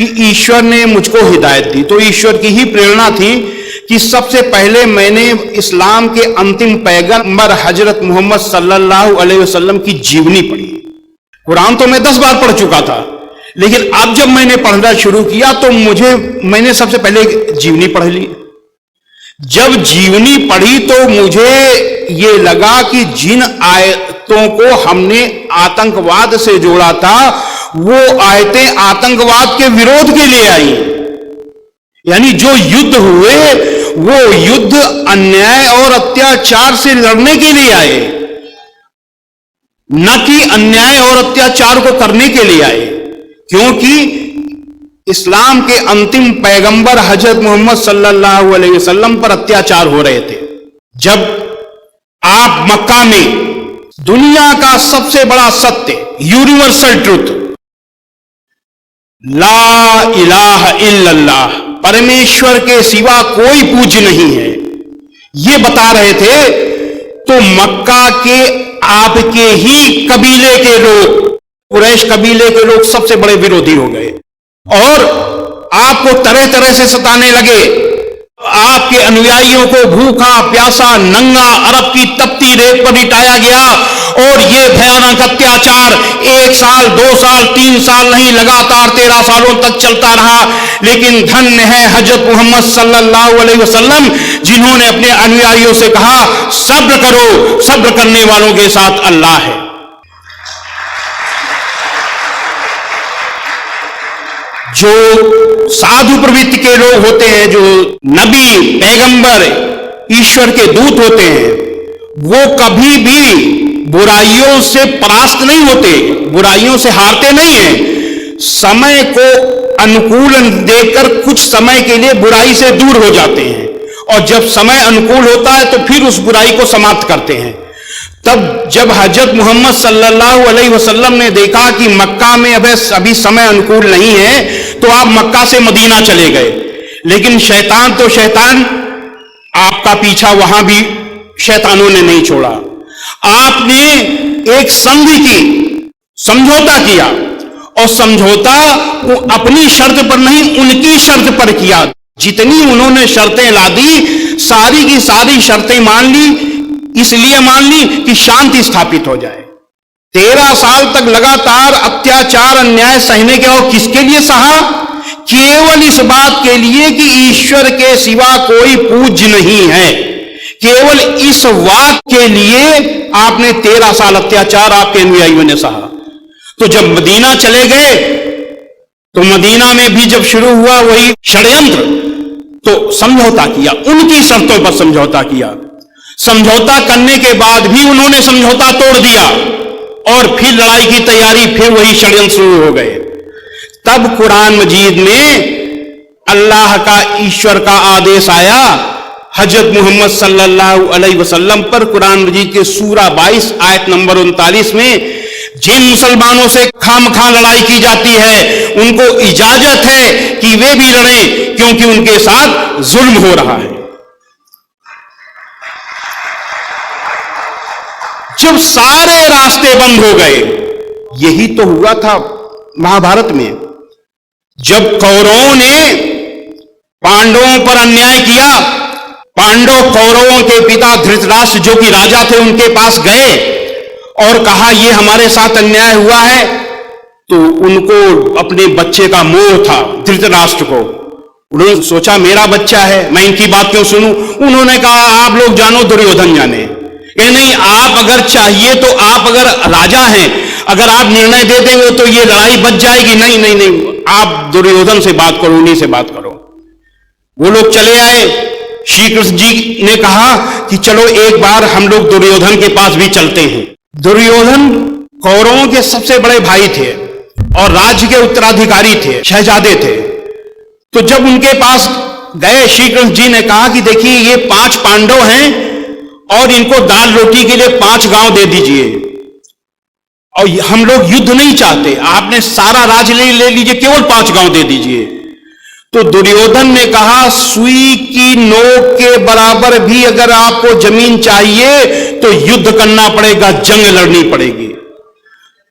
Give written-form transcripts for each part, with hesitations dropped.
कि ईश्वर ने मुझको हिदायत दी, तो ईश्वर की ही प्रेरणा थी कि सबसे पहले मैंने इस्लाम के अंतिम पैगंबर हजरत मोहम्मद सल्लल्लाहु अलैहि वसल्लम की जीवनी पढ़ी। कुरान तो मैं 10 बार पढ़ चुका था, लेकिन अब जब मैंने पढ़ना शुरू किया तो मैंने सबसे पहले जीवनी पढ़ ली। जब जीवनी पढ़ी तो मुझे ये लगा कि जिन आयतों को हमने आतंकवाद से जोड़ा था वो आयतें आतंकवाद के विरोध के लिए आई। यानी जो युद्ध हुए वो युद्ध अन्याय और अत्याचार से लड़ने के लिए आए, न कि अन्याय और अत्याचार को करने के लिए आए। क्योंकि इस्लाम के अंतिम पैगंबर हजरत मोहम्मद सल्लल्लाहु अलैहि वसल्लम पर अत्याचार हो रहे थे। जब आप मक्का में दुनिया का सबसे बड़ा सत्य, यूनिवर्सल ट्रुथ, ला इलाहा इल्लल्लाह, परमेश्वर के सिवा कोई पूज्य नहीं है, ये बता रहे थे, तो मक्का के आपके ही कबीले के लोग, कुरैश कबीले के लोग सबसे बड़े विरोधी हो गए और आपको तरह तरह से सताने लगे। आपके अनुयायियों को भूखा प्यासा नंगा अरब की तपती रेत पर लिटाया गया और यह भयानक अत्याचार 1 साल 2 साल 3 साल नहीं, लगातार 13 सालों तक चलता रहा। लेकिन धन्य है हजरत मोहम्मद सल्लल्लाहु अलैहि वसल्लम, जिन्होंने अपने अनुयायियों से कहा सब्र करो, सब्र करने वालों के साथ अल्लाह है। जो साधु प्रवृत्ति के लोग होते हैं, जो नबी पैगंबर ईश्वर के दूत होते हैं, वो कभी भी बुराइयों से परास्त नहीं होते, बुराइयों से हारते नहीं हैं। समय को अनुकूल देकर कुछ समय के लिए बुराई से दूर हो जाते हैं और जब समय अनुकूल होता है तो फिर उस बुराई को समाप्त करते हैं। तब जब हजरत मोहम्मद सल्लल्लाहु अलैहि वसल्लम ने देखा कि मक्का में अभी समय अनुकूल नहीं है, तो आप मक्का से मदीना चले गए। लेकिन शैतान तो शैतान, आपका पीछा वहां भी शैतानों ने नहीं छोड़ा। आपने एक संधि की, समझौता किया, और समझौता वो अपनी शर्त पर नहीं उनकी शर्त पर किया। जितनी उन्होंने शर्तें ला दी, सारी की सारी शर्तें मान ली, इसलिए मान ली कि शांति स्थापित हो जाए। 13 साल तक लगातार अत्याचार अन्याय सहने के, और किसके लिए सहा? केवल इस बात के लिए कि ईश्वर के सिवा कोई पूज्य नहीं है। केवल इस बात के लिए आपने 13 साल अत्याचार आपके अनुयायियों ने सहा। तो जब मदीना चले गए तो मदीना में भी जब शुरू हुआ वही षड्यंत्र, तो समझौता किया, उनकी शर्तों पर समझौता किया। समझौता करने के बाद भी उन्होंने समझौता तोड़ दिया और फिर लड़ाई की तैयारी, फिर वही षड्यंत्र शुरू हो गए। तब कुरान मजीद में अल्लाह का, ईश्वर का आदेश आया हजरत मोहम्मद सल्लल्लाहु अलैहि वसल्लम पर। कुरान मजीद के सूरा 22 आयत नंबर 39 में, जिन मुसलमानों से खामखा लड़ाई की जाती है उनको इजाजत है कि वे भी लड़ें, क्योंकि उनके साथ जुल्म हो रहा है। जब सारे रास्ते बंद हो गए, यही तो हुआ था महाभारत में, जब कौरवों ने पांडवों पर अन्याय किया। पांडव कौरवों के पिता धृतराष्ट्र जो कि राजा थे उनके पास गए और कहा ये हमारे साथ अन्याय हुआ है। तो उनको अपने बच्चे का मोह था, धृतराष्ट्र को। उन्होंने सोचा मेरा बच्चा है, मैं इनकी बात क्यों सुनूं। उन्होंने कहा आप लोग जानो, दुर्योधन जाने। ये नहीं, आप अगर चाहिए तो आप अगर राजा हैं, अगर आप निर्णय दे देंगे तो ये लड़ाई बच जाएगी। नहीं नहीं नहीं, आप दुर्योधन से बात करो, उन्हीं से बात करो। वो लोग चले आए। श्री कृष्ण जी ने कहा कि चलो एक बार हम लोग दुर्योधन के पास भी चलते हैं। दुर्योधन कौरवों के सबसे बड़े भाई थे और राज्य के उत्तराधिकारी थे, शहजादे थे। तो जब उनके पास गए, श्री कृष्ण जी ने कहा कि देखिए ये 5 पांडव हैं और इनको दाल रोटी के लिए 5 गांव दे दीजिए, और हम लोग युद्ध नहीं चाहते, आपने सारा राज्य ले लीजिए, केवल 5 गांव दे दीजिए। तो दुर्योधन ने कहा सुई की नोक के बराबर भी अगर आपको जमीन चाहिए तो युद्ध करना पड़ेगा, जंग लड़नी पड़ेगी।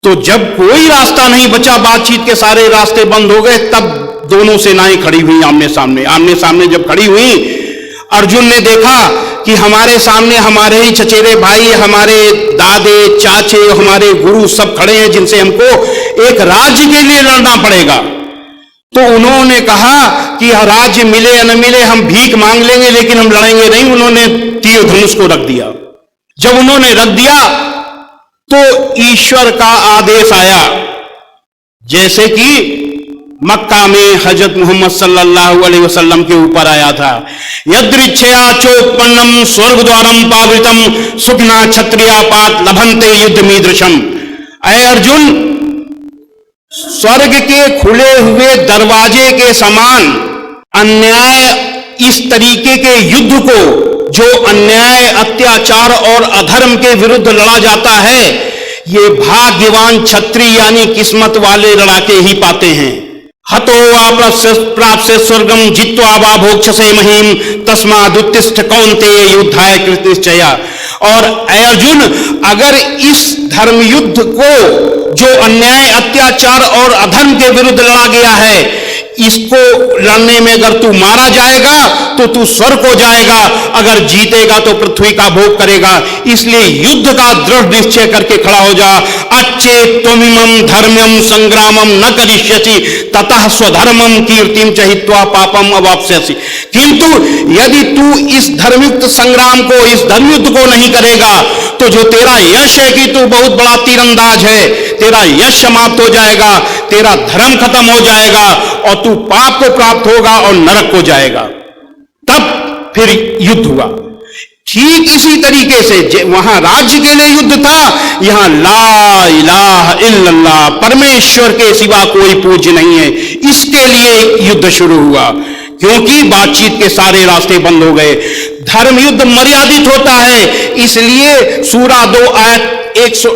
तो जब कोई रास्ता नहीं बचा, बातचीत के सारे रास्ते बंद हो गए, तब दोनों सेनाएं खड़ी हुई आमने सामने जब खड़ी हुई, अर्जुन ने देखा कि हमारे सामने हमारे ही चचेरे भाई, हमारे दादे, चाचे, हमारे गुरु सब खड़े हैं जिनसे हमको एक राज्य के लिए लड़ना पड़ेगा। तो उन्होंने कहा कि राज्य मिले या न मिले हम भीख मांग लेंगे, लेकिन हम लड़ेंगे नहीं। उन्होंने तीर धनुष को रख दिया। जब उन्होंने रख दिया तो ईश्वर का आदेश आया, जैसे कि मक्का में हजरत मोहम्मद सल्लल्लाहु अलैहि वसल्लम के ऊपर आया था, यदृच्छया चोपन्नम स्वर्ग द्वारम पावृतम सुखना क्षत्रिया पात लभंते युद्ध मीदृशम। अय अर्जुन, स्वर्ग के खुले हुए दरवाजे के समान अन्याय, इस तरीके के युद्ध को जो अन्याय, अत्याचार और अधर्म के विरुद्ध लड़ा जाता है, ये भाग्यवान क्षत्रिय यानी किस्मत वाले लड़ाके ही पाते हैं। हतो वा प्राप्स्य स्वर्गम जित्वा वा भोक्षसे महीम तस्मादुत्तिष्ठ कौन्तेय युद्धाय कृत निश्चया। और अर्जुन, अगर इस धर्म युद्ध को जो अन्याय, अत्याचार और अधर्म के विरुद्ध लड़ा गया है, इसको लड़ने में अगर तू मारा जाएगा तो तू स्वर्ग को जाएगा, अगर जीतेगा तो पृथ्वी का भोग करेगा। इसलिए युद्ध का दृढ़ निश्चय करके खड़ा हो जा। अच्छे त्वमिमं धर्म्यम संग्रामम न करिष्यसि ततः स्वधर्मम कीर्तिम चहित्वा पापम अवाप्स्यसि। किंतु यदि तू इस धर्मयुक्त संग्राम को, इस धर्मयुद्ध को नहीं करेगा तो जो तेरा यश है कि तू बहुत बड़ा तीरंदाज है, तेरा यश समाप्त हो जाएगा, तेरा धर्म खत्म हो जाएगा और तू पाप को प्राप्त होगा और नरक को जाएगा। तब फिर युद्ध हुआ। ठीक इसी तरीके से वहां राज्य के लिए युद्ध था, यहां ला इलाहा इल्लल्लाह, परमेश्वर के सिवा कोई पूज्य नहीं है, इसके लिए युद्ध शुरू हुआ। क्योंकि बातचीत के सारे रास्ते बंद हो गए। धर्म युद्ध मर्यादित होता है, इसलिए सूरा 2 आयत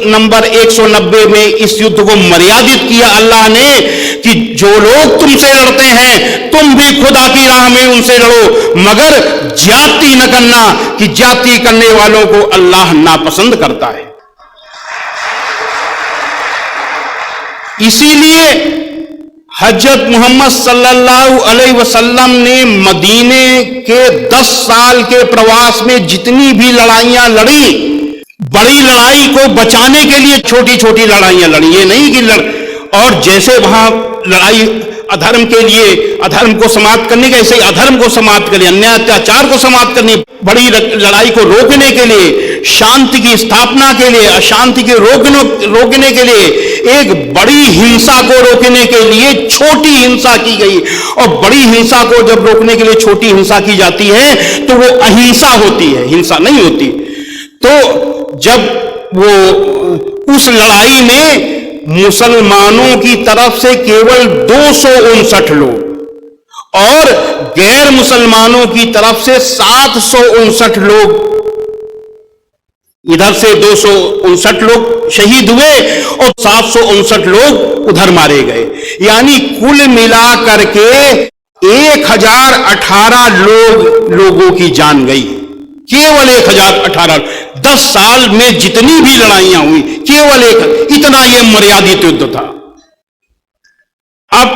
नंबर 190 में इस युद्ध को मर्यादित किया अल्लाह ने कि जो लोग तुमसे लड़ते हैं तुम भी खुदा की राह में उनसे लड़ो, मगर ज्यादती न करना, कि ज्यादती करने वालों को अल्लाह नापसंद करता है। इसीलिए हजरत मोहम्मद सल्लल्लाहु अलैहि वसल्लम ने मदीने के 10 साल के प्रवास में जितनी भी लड़ाइयां लड़ी, बड़ी लड़ाई को बचाने के लिए छोटी छोटी लड़ाइयां लड़ी। ये नहीं कि और जैसे वहां लड़ाई अधर्म के लिए, अधर्म को समाप्त करने के, ऐसे अधर्म को समाप्त करने, अन्याय अत्याचार को समाप्त करने, बड़ी लड़ाई को रोकने के लिए, शांति की स्थापना के लिए, अशांति के रोकने के लिए, एक बड़ी हिंसा को रोकने के लिए छोटी हिंसा की गई। और बड़ी हिंसा को जब रोकने के लिए छोटी हिंसा की जाती है तो वो अहिंसा होती है, हिंसा नहीं होती। तो जब वो उस लड़ाई में मुसलमानों की तरफ से केवल 259 लोग और गैर मुसलमानों की तरफ से 759 लोग, इधर से 259 लोग शहीद हुए और 759 लोग उधर मारे गए। यानी कुल मिला करके 1018 लोगों की जान गई, केवल 1018। 10 साल में जितनी भी लड़ाइयां हुई केवल इतना ये मर्यादित युद्ध था। अब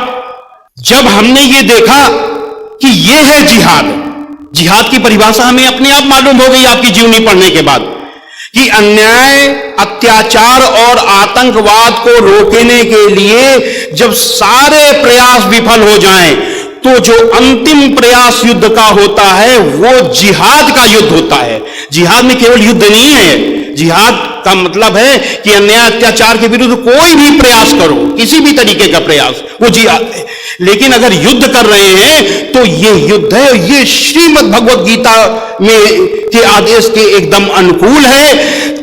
जब हमने ये देखा कि ये है जिहाद, जिहाद की परिभाषा हमें अपने आप मालूम हो गई आपकी जीवनी पढ़ने के बाद, कि अन्याय, अत्याचार और आतंकवाद को रोकने के लिए जब सारे प्रयास विफल हो जाएं तो जो अंतिम प्रयास युद्ध का होता है वो जिहाद का युद्ध होता है। जिहाद में केवल युद्ध नहीं है, जिहाद का मतलब है कि अन्याय अत्याचार के विरुद्ध कोई भी प्रयास करो, किसी भी तरीके का प्रयास, वो जिहाद है। लेकिन अगर युद्ध कर रहे हैं तो ये युद्ध है, ये श्रीमद् भगवत गीता में के आदेश के एकदम अनुकूल है।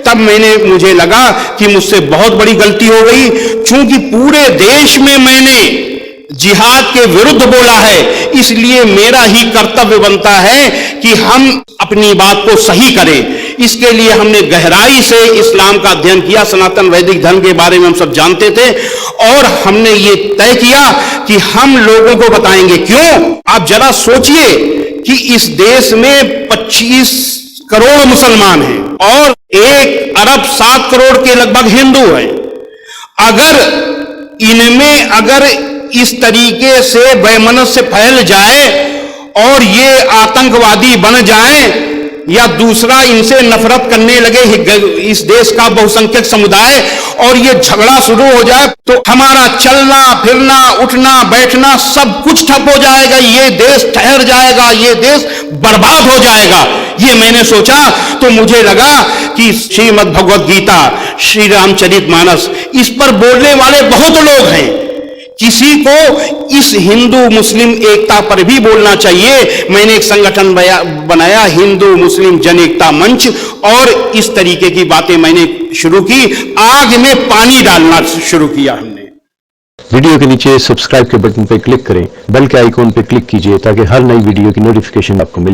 तब मुझे लगा कि मुझसे बहुत बड़ी गलती हो गई, क्योंकि पूरे देश में मैंने जिहाद के विरुद्ध बोला है, इसलिए मेरा ही कर्तव्य बनता है कि हम अपनी बात को सही करें। इसके लिए हमने गहराई से इस्लाम का अध्ययन किया, सनातन वैदिक धर्म के बारे में हम सब जानते थे, और हमने ये तय किया कि हम लोगों को बताएंगे। क्यों? आप जरा सोचिए कि इस देश में 25 करोड़ मुसलमान हैं और 1 अरब 7 करोड़ के लगभग हिंदू हैं। अगर इस तरीके से वैमनस्य फैल जाए और ये आतंकवादी बन जाए या दूसरा इनसे नफरत करने लगे इस देश का बहुसंख्यक समुदाय और ये झगड़ा शुरू हो जाए, तो हमारा चलना फिरना उठना बैठना सब कुछ ठप हो जाएगा, ये देश ठहर जाएगा, ये देश बर्बाद हो जाएगा। ये मैंने सोचा तो मुझे लगा कि श्रीमद् भगवद गीता, श्री रामचरितमानस, इस पर बोलने वाले बहुत लोग हैं, किसी को इस हिंदू मुस्लिम एकता पर भी बोलना चाहिए। मैंने एक संगठन बनाया, हिंदू मुस्लिम जन एकता मंच, और इस तरीके की बातें मैंने शुरू की। आग में पानी डालना शुरू किया हमने। वीडियो के नीचे सब्सक्राइब के बटन पर क्लिक करें, बेल के आइकॉन पर क्लिक कीजिए ताकि हर नई वीडियो की नोटिफिकेशन आपको मिल जाए।